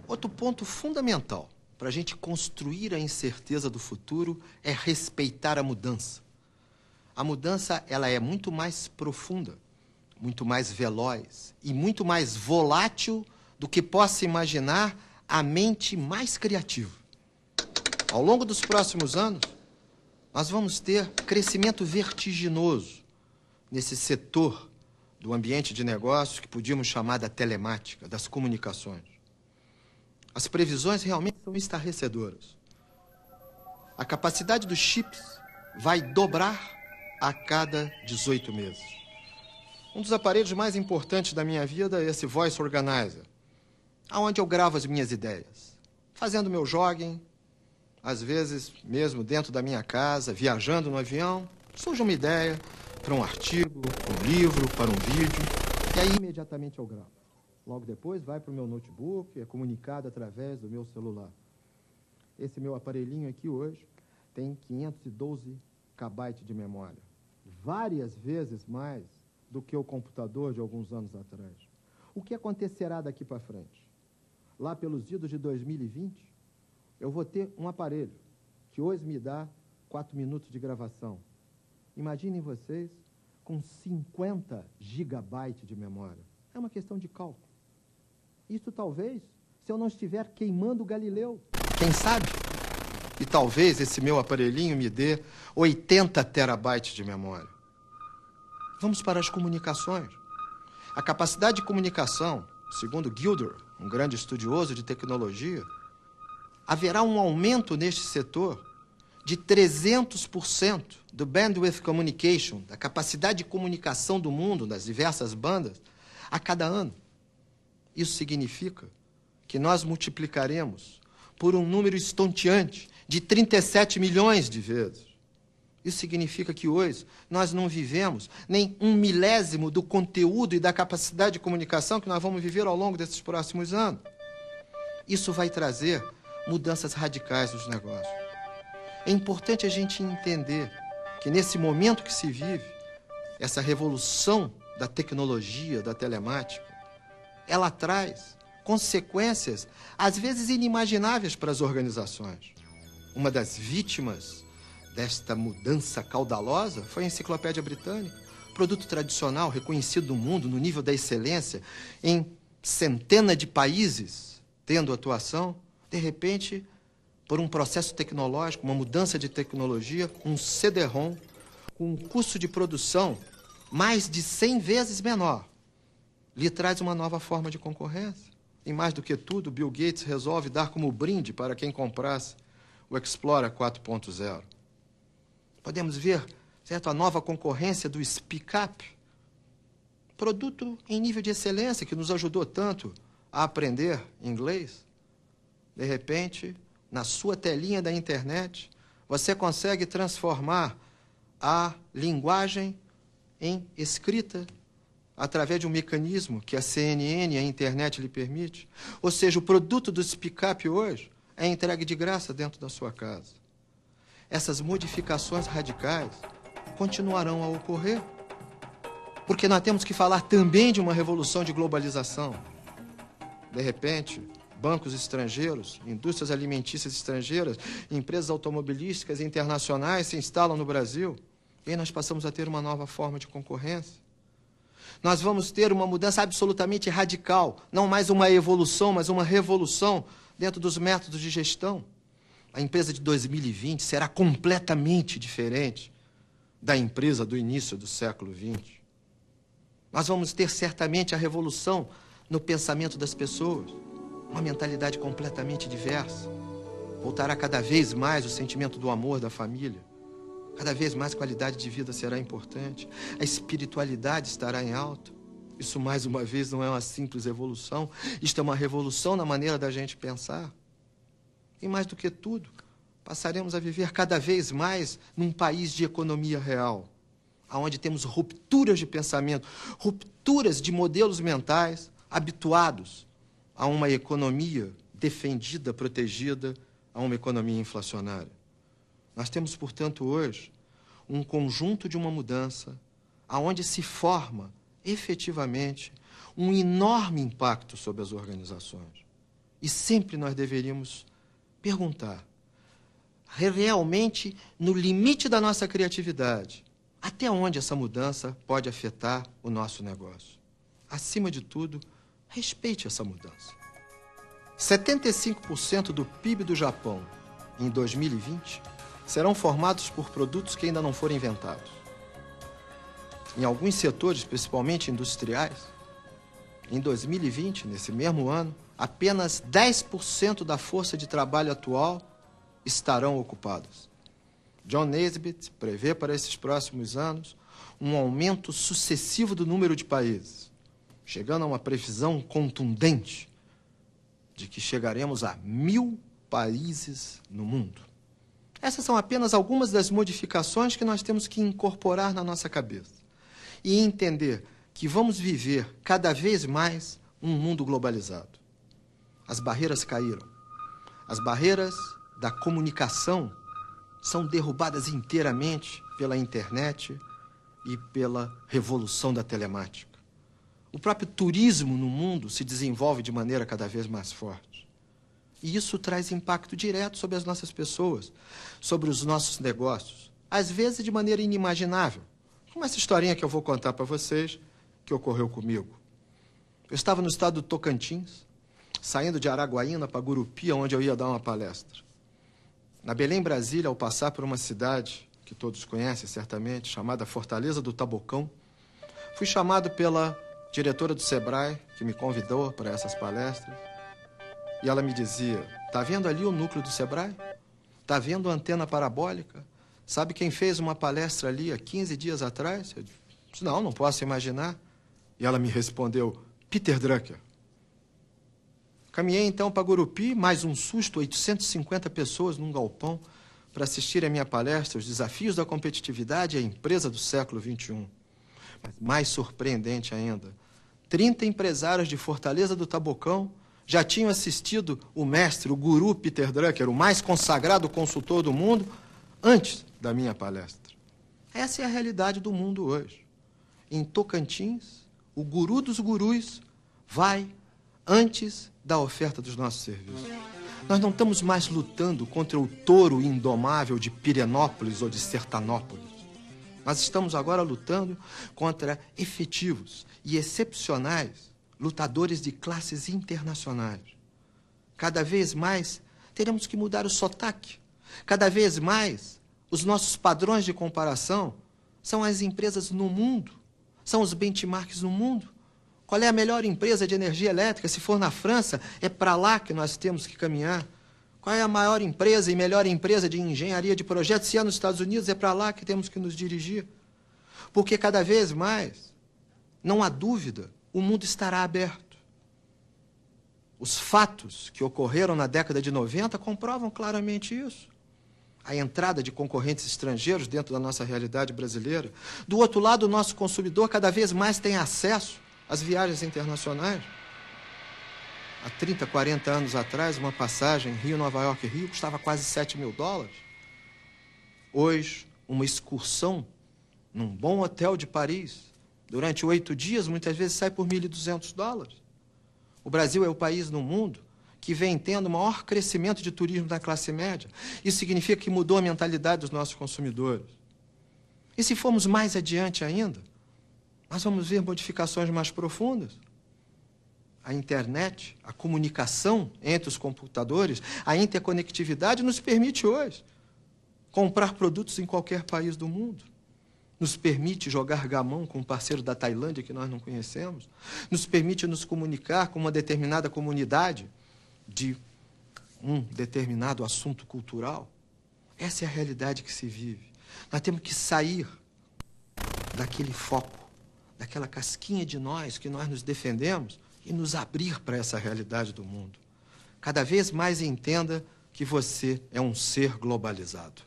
Outro ponto fundamental para a gente construir a incerteza do futuro é respeitar a mudança. A mudança, ela é muito mais profunda, muito mais veloz e muito mais volátil do que possa imaginar a mente mais criativa. Ao longo dos próximos anos, nós vamos ter crescimento vertiginoso nesse setor do ambiente de negócios que podíamos chamar da telemática, das comunicações. As previsões realmente são estarrecedoras. A capacidade dos chips vai dobrar a cada 18 meses. Um dos aparelhos mais importantes da minha vida é esse Voice Organizer, onde eu gravo as minhas ideias, fazendo meu jogging, às vezes mesmo dentro da minha casa, viajando no avião, surge uma ideia para um artigo, um livro, para um vídeo, e aí imediatamente eu gravo. Logo depois vai para o meu notebook, é comunicado através do meu celular. Esse meu aparelhinho aqui hoje tem 512 KB de memória, várias vezes mais do que o computador de alguns anos atrás. O que acontecerá daqui para frente? Lá pelos idos de 2020, eu vou ter um aparelho que hoje me dá 4 minutos de gravação. Imaginem vocês com 50 GB de memória. É uma questão de cálculo. Isso talvez se eu não estiver queimando o Galileu. Quem sabe? E talvez esse meu aparelhinho me dê 80 terabytes de memória. Vamos para as comunicações. A capacidade de comunicação, segundo Gilder, um grande estudioso de tecnologia, haverá um aumento neste setor de 300% do bandwidth communication, da capacidade de comunicação do mundo, das diversas bandas, a cada ano. Isso significa que nós multiplicaremos por um número estonteante de 37 milhões de vezes. Isso significa que hoje nós não vivemos nem 1/1000 do conteúdo e da capacidade de comunicação que nós vamos viver ao longo desses próximos anos. Isso vai trazer mudanças radicais nos negócios. É importante a gente entender que nesse momento que se vive, essa revolução da tecnologia, da telemática, ela traz consequências, às vezes inimagináveis para as organizações. Uma das vítimas desta mudança caudalosa foi a Enciclopédia Britânica, produto tradicional reconhecido no mundo no nível da excelência, em centenas de países tendo atuação. De repente, por um processo tecnológico, uma mudança de tecnologia, um CD-ROM com um custo de produção mais de 100 vezes menor, lhe traz uma nova forma de concorrência. E mais do que tudo, Bill Gates resolve dar como brinde para quem comprasse o Explorer 4.0. Podemos ver, certo, a nova concorrência do Speak Up, produto em nível de excelência que nos ajudou tanto a aprender inglês. De repente, na sua telinha da internet, você consegue transformar a linguagem em escrita através de um mecanismo que a CNN e a internet lhe permite. Ou seja, o produto do Speak Up hoje é entregue de graça dentro da sua casa. Essas modificações radicais continuarão a ocorrer, porque nós temos que falar também de uma revolução de globalização. De repente, bancos estrangeiros, indústrias alimentícias estrangeiras, empresas automobilísticas internacionais se instalam no Brasil, e aí nós passamos a ter uma nova forma de concorrência. Nós vamos ter uma mudança absolutamente radical, não mais uma evolução, mas uma revolução dentro dos métodos de gestão. A empresa de 2020 será completamente diferente da empresa do início do século XX. Nós vamos ter certamente a revolução no pensamento das pessoas, uma mentalidade completamente diversa. Voltará cada vez mais o sentimento do amor da família. Cada vez mais qualidade de vida será importante. A espiritualidade estará em alta. Isso, mais uma vez, não é uma simples evolução. Isto é uma revolução na maneira da gente pensar. E mais do que tudo, passaremos a viver cada vez mais num país de economia real, onde temos rupturas de pensamento, rupturas de modelos mentais habituados a uma economia defendida, protegida, a uma economia inflacionária. Nós temos, portanto, hoje, um conjunto de uma mudança aonde se forma, efetivamente, um enorme impacto sobre as organizações. E sempre nós deveríamos perguntar, realmente, no limite da nossa criatividade, até onde essa mudança pode afetar o nosso negócio? Acima de tudo, respeite essa mudança. 75% do PIB do Japão em 2020 serão formados por produtos que ainda não foram inventados. Em alguns setores, principalmente industriais, em 2020, nesse mesmo ano, apenas 10% da força de trabalho atual estarão ocupadas. John Naisbitt prevê para esses próximos anos um aumento sucessivo do número de países, chegando a uma previsão contundente de que chegaremos a 1000 países no mundo. Essas são apenas algumas das modificações que nós temos que incorporar na nossa cabeça e entender que vamos viver cada vez mais um mundo globalizado. As barreiras caíram. As barreiras da comunicação são derrubadas inteiramente pela internet e pela revolução da telemática. O próprio turismo no mundo se desenvolve de maneira cada vez mais forte. E isso traz impacto direto sobre as nossas pessoas, sobre os nossos negócios, às vezes de maneira inimaginável. Como essa historinha que eu vou contar para vocês, que ocorreu comigo. Eu estava no estado do Tocantins, saindo de Araguaína para Gurupi, onde eu ia dar uma palestra. Na Belém, Brasília, ao passar por uma cidade que todos conhecem certamente, chamada Fortaleza do Tabocão, fui chamado pela diretora do Sebrae, que me convidou para essas palestras, e ela me dizia, tá vendo ali o núcleo do Sebrae? Tá vendo a antena parabólica? Sabe quem fez uma palestra ali há 15 dias atrás? Eu disse, não posso imaginar. E ela me respondeu, Peter Drucker. Caminhei então para Gurupi, mais um susto, 850 pessoas num galpão, para assistir a minha palestra, Os Desafios da Competitividade e a Empresa do Século XXI. Mas mais surpreendente ainda, 30 empresários de Fortaleza do Tabocão já tinham assistido o mestre, o guru Peter Drucker, o mais consagrado consultor do mundo, antes da minha palestra. Essa é a realidade do mundo hoje. Em Tocantins, o guru dos gurus vai antes da oferta dos nossos serviços. Nós não estamos mais lutando contra o touro indomável de Pirenópolis ou de Sertanópolis. Nós estamos agora lutando contra efetivos e excepcionais lutadores de classes internacionais. Cada vez mais teremos que mudar o sotaque. Cada vez mais os nossos padrões de comparação são as empresas no mundo, são os benchmarks no mundo. Qual é a melhor empresa de energia elétrica? Se for na França, é para lá que nós temos que caminhar. Qual é a maior empresa e melhor empresa de engenharia de projetos? Se é nos Estados Unidos, é para lá que temos que nos dirigir. Porque cada vez mais, não há dúvida, o mundo estará aberto. Os fatos que ocorreram na década de 90 comprovam claramente isso. A entrada de concorrentes estrangeiros dentro da nossa realidade brasileira. Do outro lado, o nosso consumidor cada vez mais tem acesso às viagens internacionais. Há 30, 40 anos atrás, uma passagem Rio, Nova York, Rio, custava quase $7.000. Hoje, uma excursão num bom hotel de Paris, durante 8 dias, muitas vezes sai por $1.200. O Brasil é o país no mundo que vem tendo o maior crescimento de turismo da classe média. Isso significa que mudou a mentalidade dos nossos consumidores. E se formos mais adiante ainda, nós vamos ver modificações mais profundas. A internet, a comunicação entre os computadores, a interconectividade nos permite hoje comprar produtos em qualquer país do mundo. Nos permite jogar gamão com um parceiro da Tailândia que nós não conhecemos. Nos permite nos comunicar com uma determinada comunidade de um determinado assunto cultural. Essa é a realidade que se vive. Nós temos que sair daquele foco, daquela casquinha de nós que nós nos defendemos e nos abrir para essa realidade do mundo. Cada vez mais entenda que você é um ser globalizado.